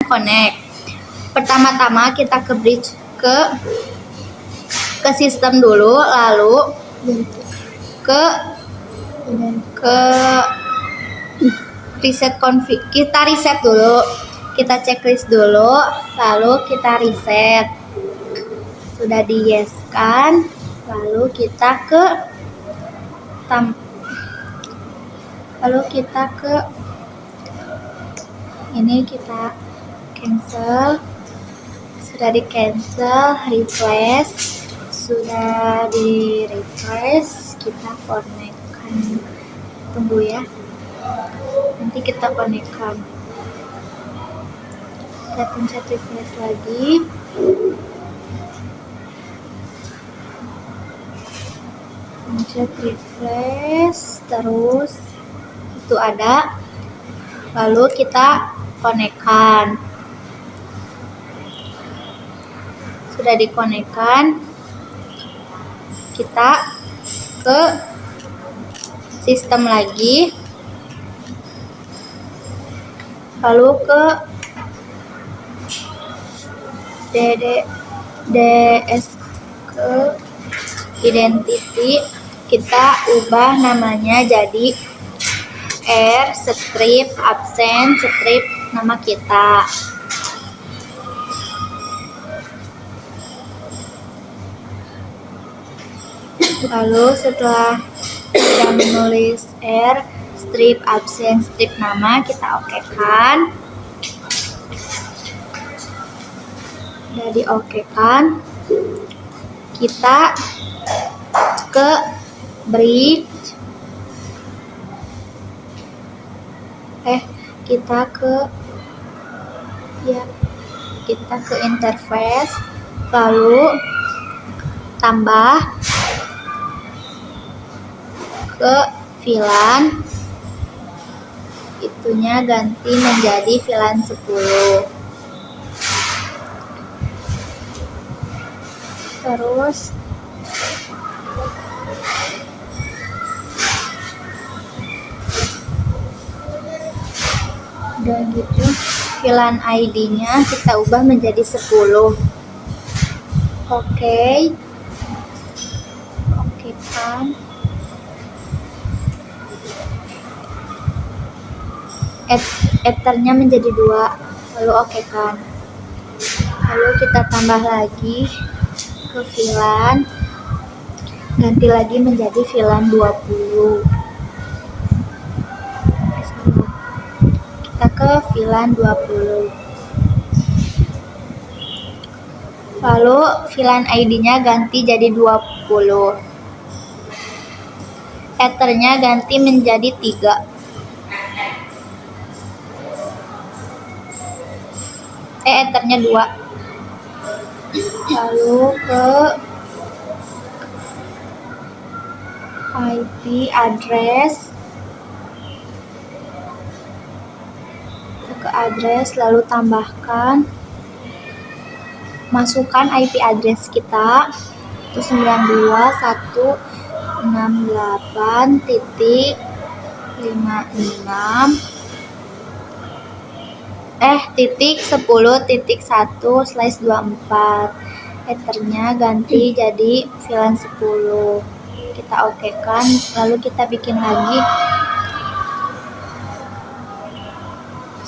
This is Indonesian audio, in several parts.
connect. Pertama-tama kita ke bridge ke sistem dulu, lalu ke reset config. Kita reset dulu, kita checklist dulu, lalu kita reset. Sudah di yes kan, lalu kita ini kita cancel. Sudah di cancel, refresh. Sudah di refresh, kita connect-kan. Tunggu ya, nanti kita connect-kan. Kita pencet refresh lagi. Pencet refresh terus, itu ada, lalu kita connect-kan. Sudah dikonekkan, kita ke sistem lagi, lalu ke DS ke identity, kita ubah namanya jadi strip absen strip nama kita. Lalu setelah sudah menulis strip absen strip nama, kita okekan. Sudah di okekan, kita ke bridge, kita ke interface, lalu tambah ke VLAN, itunya ganti menjadi VLAN 10. Terus udah gitu, VLAN ID-nya kita ubah menjadi 10. Oke kan. Ethernya menjadi 2, lalu oke kan. Lalu kita tambah lagi ke VLAN, ganti lagi menjadi VLAN 20. Kita ke VLAN 20, lalu VLAN ID-nya ganti jadi 20, Ethernya ganti menjadi 3. Ethernya 2. Lalu ke IP address, lalu tambahkan, masukkan IP address kita itu 928.10.1/24. Ethernya ganti jadi VLAN 10. Kita okekan, lalu kita bikin lagi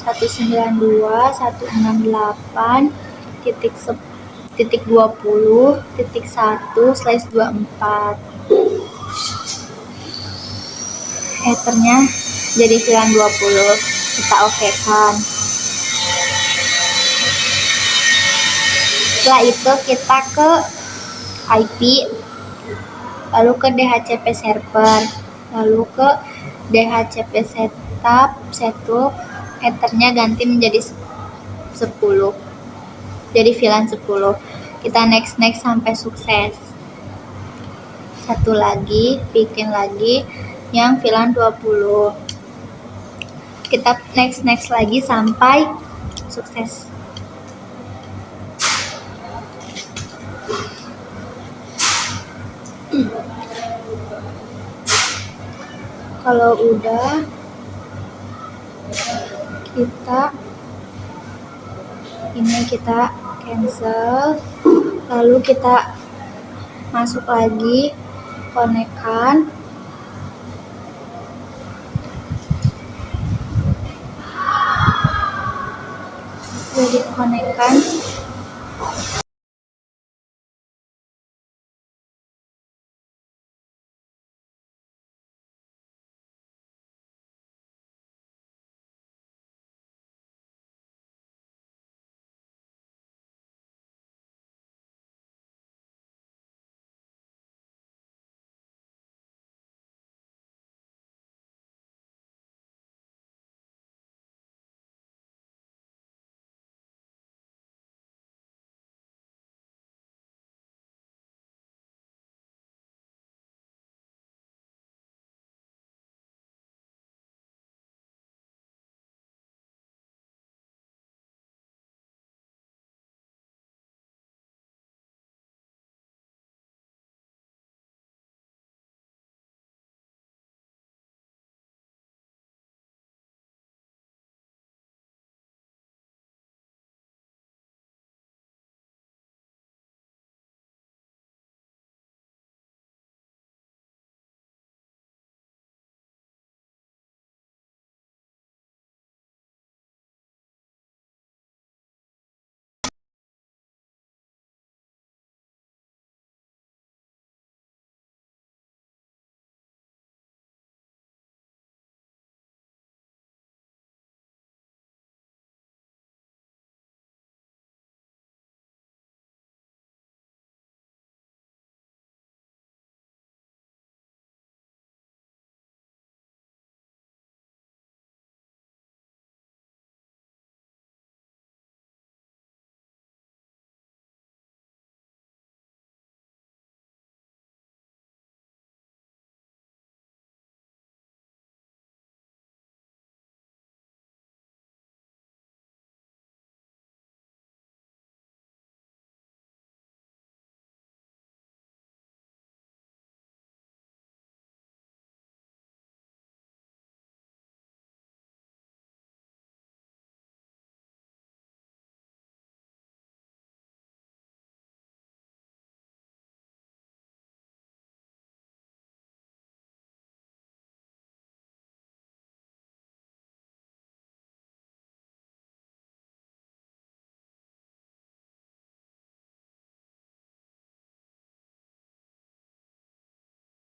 192.168.20.1/24. Ethernya jadi VLAN 20. Kita okekan. Setelah itu kita ke IP, lalu ke DHCP server, lalu ke DHCP setup, Ethernya ganti menjadi 10, jadi VLAN 10. Kita next sampai sukses. Satu lagi, bikin lagi yang VLAN 20. Kita next lagi sampai sukses. Kalau udah, kita Ini kita cancel, lalu kita masuk lagi, konekkan. Jadi konekkan.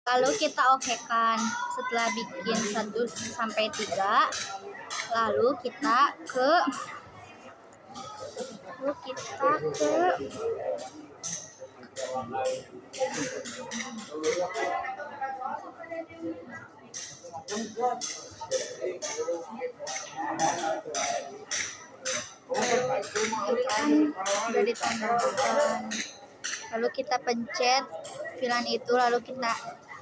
Lalu kita okekan. Setelah bikin 1 sampai 3, lalu kita ke udah ditambahkan. Lalu kita pencet filan itu, lalu kita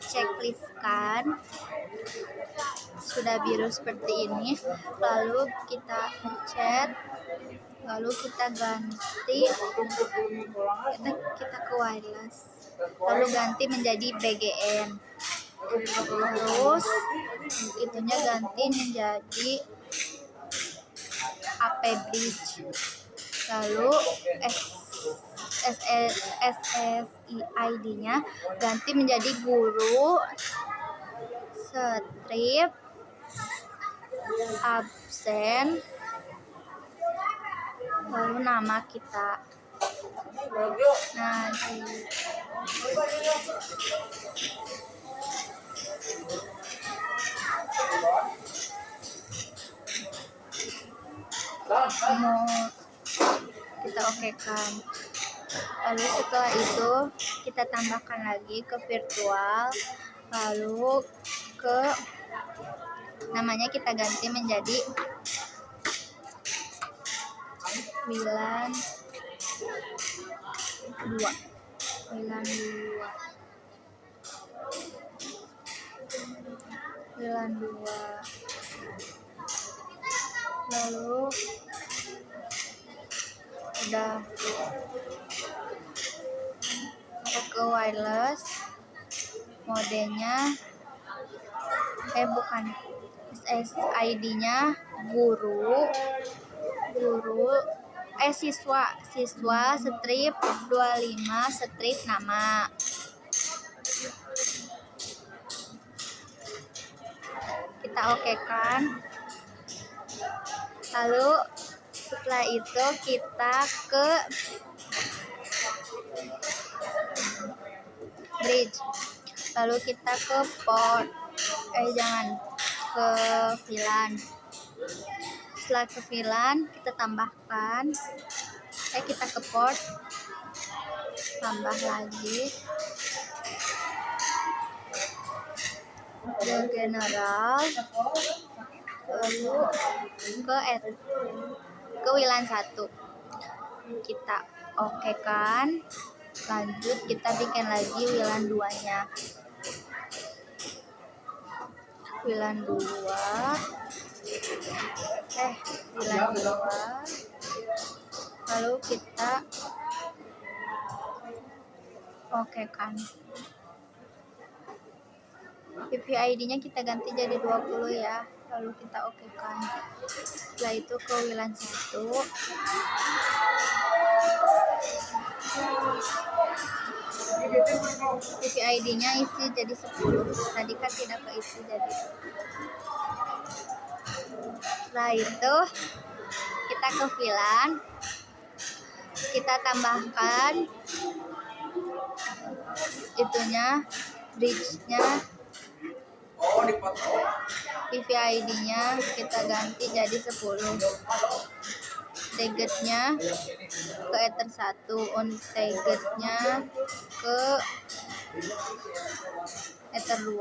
checklistkan. Sudah biru seperti ini, lalu kita pencet, lalu kita ganti, kita ke wireless, lalu ganti menjadi BGN, terus itunya ganti menjadi HP Bridge, lalu SSID-nya ganti menjadi guru, strip, absen, lalu nama kita. Nah, kita okekan. Lalu setelah itu kita tambahkan lagi ke virtual, lalu ke namanya kita ganti menjadi WLAN 2. Lalu udah ke wireless, modenya SSID-nya guru, siswa strip 25 strip nama. Kita oke kan. Lalu setelah itu kita ke bridge, lalu kita ke port, ke VLAN. Setelah ke VLAN kita tambahkan, kita ke port, tambah lagi ke general, lalu ke WLAN 1 kita oke kan. Lanjut kita bikin lagi WLAN 2 nya, WLAN 2 lalu kita oke kan. PPID nya kita ganti jadi 20 ya, lalu kita oke kan. Setelah itu ke WLAN 1, PPID nya isi jadi 10, tadi kan tidak keisi jadi. Setelah itu kita ke VLAN, kita tambahkan itunya, bridge-nya, PPID-nya kita ganti jadi 10, targetnya ke Ether 1, on targetnya ke Ether 2,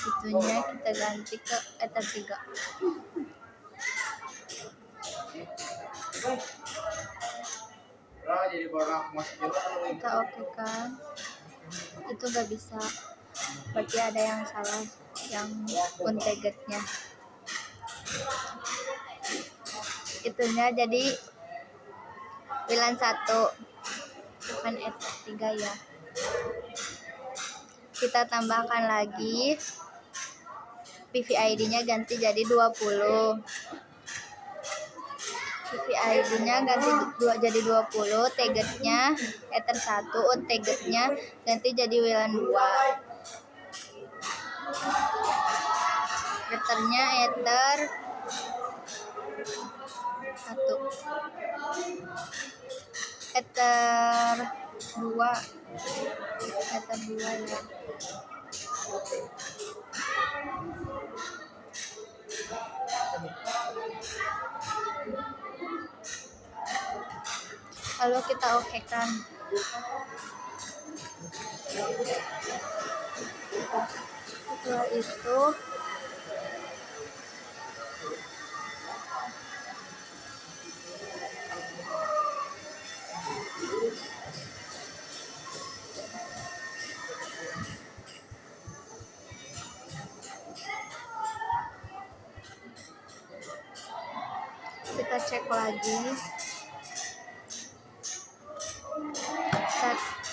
itunya kita ganti ke Ether 3. Kita oke kan. Itu gak bisa, berarti ada yang salah, yang on targetnya. Itunya jadi WLAN 1 bukan Ether 3 ya. Kita tambahkan lagi, PPID nya ganti jadi 20, PPID nya ganti jadi 20, targetnya Ether 1, on targetnya ganti jadi WLAN 2, Ethernya Ether 1, Ether 2 ya. Lalu kita oke kan. Setelah itu kita cek lagi,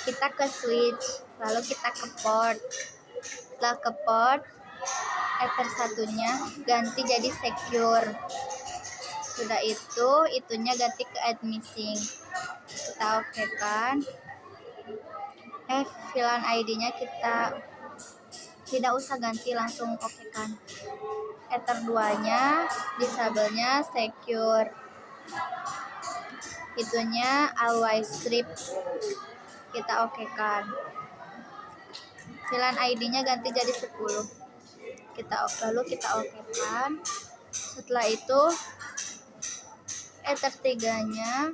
kita ke switch, lalu kita ke port. Setelah ke port, Ether 1-nya ganti jadi secure. Sudah itu, itunya ganti ke admissing. Kita oke kan. VLAN ID-nya kita tidak usah ganti, langsung oke kan. Ether 2-nya, disable-nya secure. Itunya always strip. Kita oke kan. VLAN ID-nya ganti jadi 10. Lalu kita oke kan. Setelah itu Ether 3-nya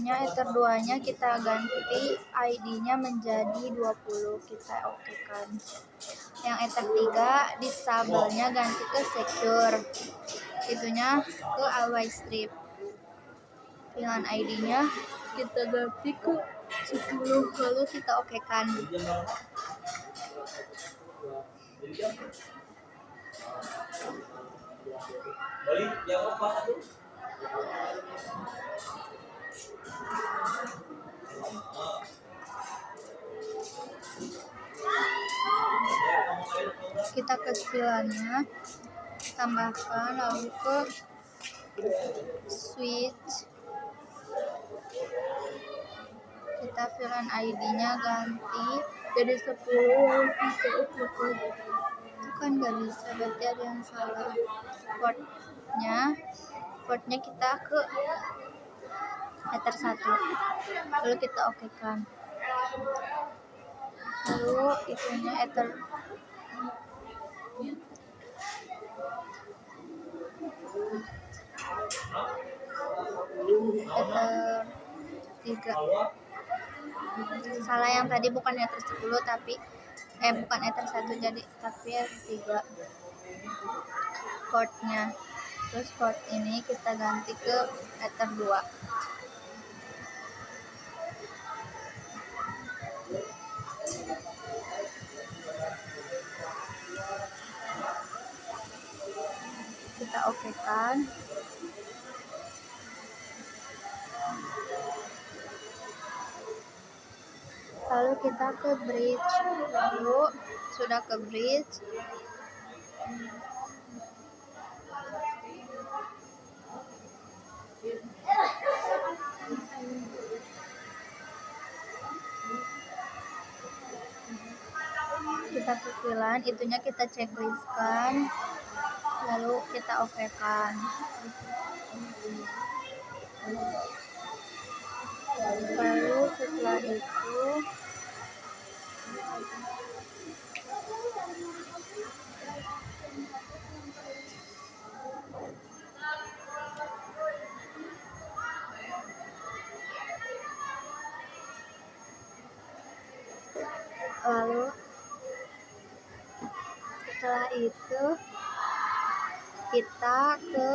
Ether 2-nya kita ganti ID-nya menjadi 20. Kita oke kan. Yang Ether 3 disable-nya ganti ke secure. Itunya ke always strip. VLAN ID-nya kita ganti ke 10, lalu kita oke kan. kita ke filannya, tambahkan, lalu ke switch, kita filan ID-nya ganti jadi 10. Itu kan nggak bisa, berarti ada yang salah. Portnya kita ke Ether 1, lalu kita oke kan, lalu itunya Ether 3. Salah, yang tadi bukan Ether 10 tapi bukan Ether 1 jadi tapi Ether 3 portnya. Terus port ini kita ganti ke Ether 2. Kita oke kan, lalu kita ke bridge, lalu sudah ke bridge kita ke VLAN, itunya kita checklistkan, lalu kita oke kan, lalu setelah itu setelah itu kita ke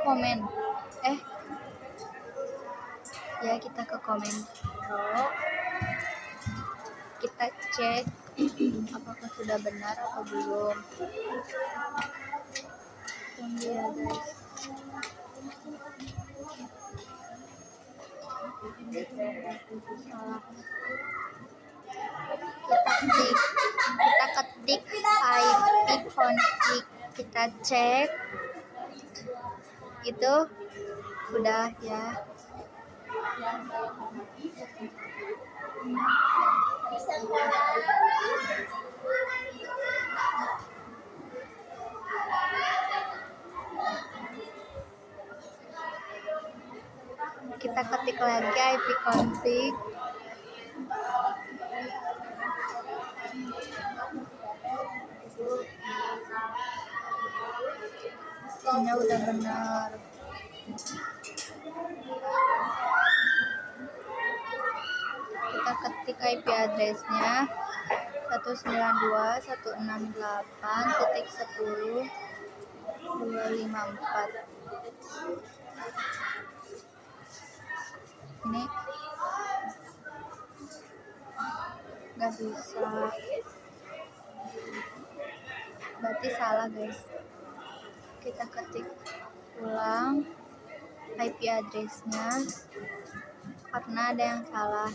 komen, kita ke komen, kita cek apakah sudah benar atau belum. Tunggu ya guys. Salah. Kita ketik IP config, kita cek itu sudah ya. Kita ketik lagi IP config, ini udah benar. Kita ketik IP address-nya 192.168.10.254. Ini nggak bisa, berarti salah guys. Kita ketik ulang IP address-nya karena ada yang salah.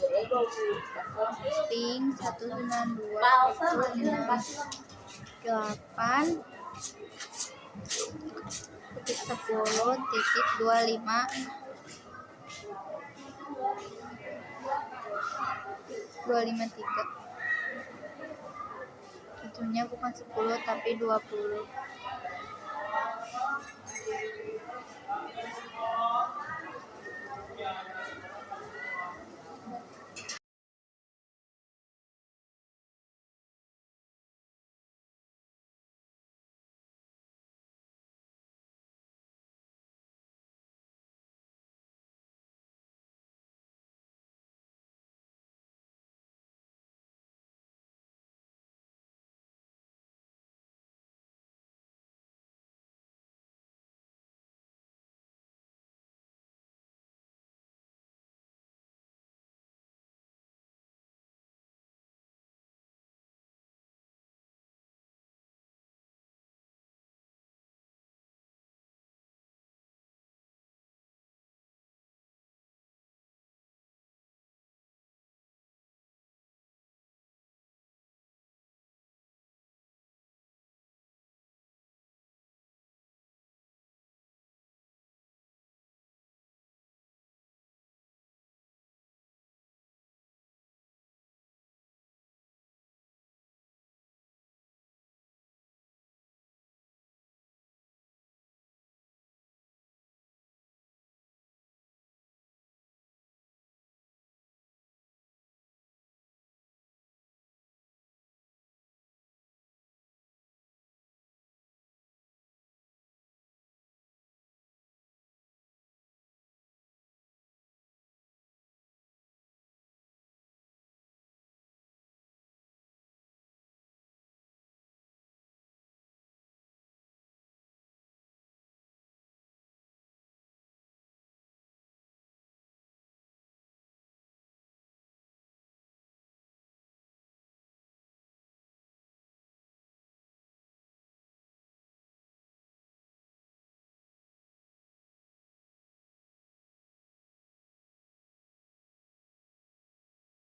Ping 192.10.253. Itunya bukan 10 tapi 20.